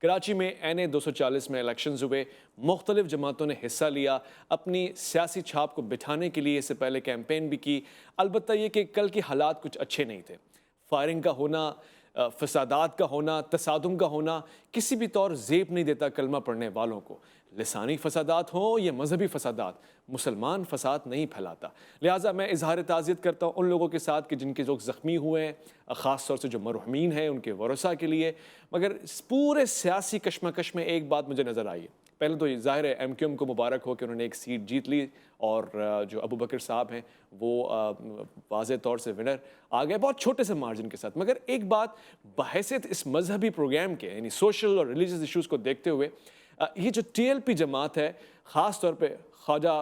کراچی میں این اے 240 میں الیکشنز ہوئے، مختلف جماعتوں نے حصہ لیا، اپنی سیاسی چھاپ کو بٹھانے کے لیے اس سے پہلے کیمپین بھی کی۔ البتہ یہ کہ کل کے حالات کچھ اچھے نہیں تھے۔ فائرنگ کا ہونا، فسادات کا ہونا، تصادم کا ہونا کسی بھی طور زیب نہیں دیتا کلمہ پڑھنے والوں کو۔ لسانی فسادات ہوں یا مذہبی فسادات، مسلمان فساد نہیں پھیلاتا۔ لہٰذا میں اظہار تعزیت کرتا ہوں ان لوگوں کے ساتھ کہ جن کے لوگ زخمی ہوئے ہیں، خاص طور سے جو مرحومین ہیں ان کے ورثاء کے لیے۔ مگر اس پورے سیاسی کشمکش میں ایک بات مجھے نظر آئی ہے۔ پہلے تو یہ ظاہر ہے ایم کیو ایم کو مبارک ہو کہ انہوں نے ایک سیٹ جیت لی، اور جو ابو بکر صاحب ہیں وہ واضح طور سے ونر آ گئے بہت چھوٹے سے مارجن کے ساتھ۔ مگر ایک بات بحیثیت اس مذہبی پروگرام کے، یعنی سوشل اور ریلیجیس ایشوز کو دیکھتے ہوئے، یہ جو ٹی ایل پی جماعت ہے، خاص طور پہ خواجہ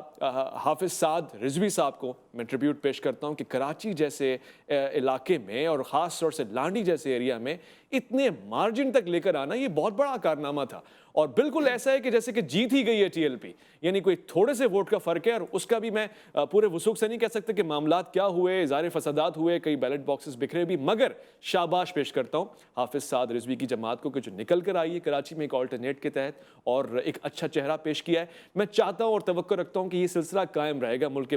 حافظ سعد رضوی صاحب کو میں ٹریبیوٹ پیش کرتا ہوں کہ کراچی جیسے علاقے میں اور خاص طور سے لانڈی جیسے ایریا میں اتنے مارجن تک لے کر آنا یہ بہت بڑا کارنامہ تھا، اور بالکل ایسا ہے کہ جیسے کہ جیت ہی گئی ہے ٹی ایل پی، یعنی کوئی تھوڑے سے ووٹ کا فرق ہے، اور اس کا بھی میں پورے وثوق سے نہیں کہہ سکتا کہ معاملات کیا ہوئے، اظہار فسادات ہوئے، کئی بیلٹ باکسز بکھرے بھی، مگر شاباش پیش کرتا ہوں حافظ سعد رضوی کی جماعت کو کہ جو نکل کر آئی ہے کراچی میں ایک آلٹرنیٹ کے تحت اور ایک اچھا چہرہ پیش کیا ہے۔ میں چاہتا ہوں اور توقع رکھتا ہوں کہ یہ سلسلہ قائم رہے گا ملک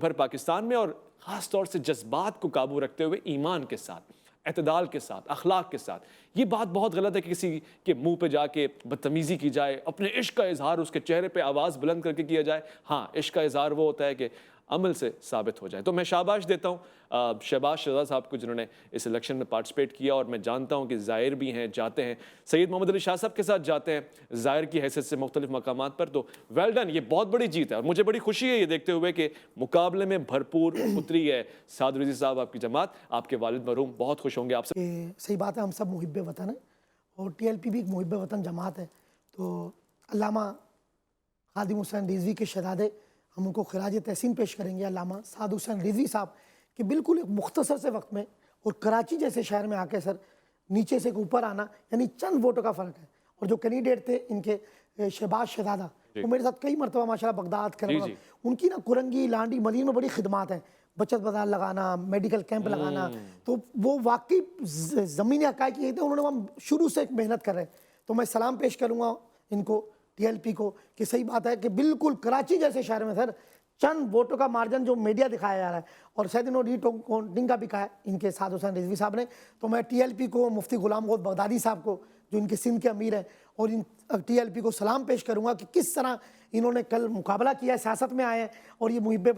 بھر پاکستان میں، اور خاص طور سے جذبات کو قابو رکھتے ہوئے ایمان کے ساتھ، اعتدال کے ساتھ، اخلاق کے ساتھ۔ یہ بات بہت غلط ہے کہ کسی کے منہ پہ جا کے بدتمیزی کی جائے، اپنے عشق کا اظہار اس کے چہرے پہ آواز بلند کر کے کیا جائے۔ ہاں، عشق کا اظہار وہ ہوتا ہے کہ عمل سے ثابت ہو جائے۔ تو میں شاباش دیتا ہوں شہباز شہزاد صاحب کو جنہوں نے اس الیکشن میں پارٹیسپیٹ کیا، اور میں جانتا ہوں کہ زائر بھی ہیں، جاتے ہیں، سید محمد علی شاہ صاحب کے ساتھ جاتے ہیں زائر کی حیثیت سے مختلف مقامات پر۔ تو ویل ڈن، یہ بہت بڑی جیت ہے، اور مجھے بڑی خوشی ہے یہ دیکھتے ہوئے کہ مقابلے میں بھرپور اتری ہے سعد رضوی صاحب آپ کی جماعت۔ آپ کے والد مرحوم بہت خوش ہوں گے آپ سے۔ صحیح بات ہے، ہم سب محب وطن ہیں، اور ٹی ایل پی بھی ایک محب وطن جماعت ہے۔ تو علامہ خادم حسین رضوی کے شہزادے، ہم ان کو خراج تحسین پیش کریں گے، علامہ سعد حسین رضوی صاحب، کہ بالکل ایک مختصر سے وقت میں اور کراچی جیسے شہر میں آ کے سر نیچے سے اوپر آنا، یعنی چند ووٹوں کا فرق ہے۔ اور جو کینڈیڈیٹ تھے ان کے شہباز شہزادہ، وہ میرے ساتھ کئی مرتبہ ماشاءاللہ بغداد کرنا، ان کی نا کرنگی، لانڈی، مدینہ میں بڑی خدمات ہیں، بچت بازار لگانا، میڈیکل کیمپ لگانا، تو وہ واقعی زمینی حقائق یہ تھے، انہوں نے وہاں شروع سے ایک محنت کر رہے ہیں۔ تو میں سلام پیش کروں گا ان کو، ٹی ایل پی کو، کہ صحیح بات ہے کہ بالکل کراچی جیسے شہر میں سر چند ووٹوں کا مارجن جو میڈیا دکھایا جا رہا ہے، اور شاید انہوں نے کاؤنٹنگ کا بھی کہا ہے ان کے سعد حسین رضوی صاحب نے، تو میں ٹی ایل پی کو، مفتی غلام غوث بغدادی صاحب کو جو ان کے سندھ کے امیر ہیں، اور ان ٹی ایل پی کو سلام پیش کروں گا کہ کس طرح انہوں نے کل مقابلہ کیا ہے، سیاست میں آئے ہیں، اور یہ محب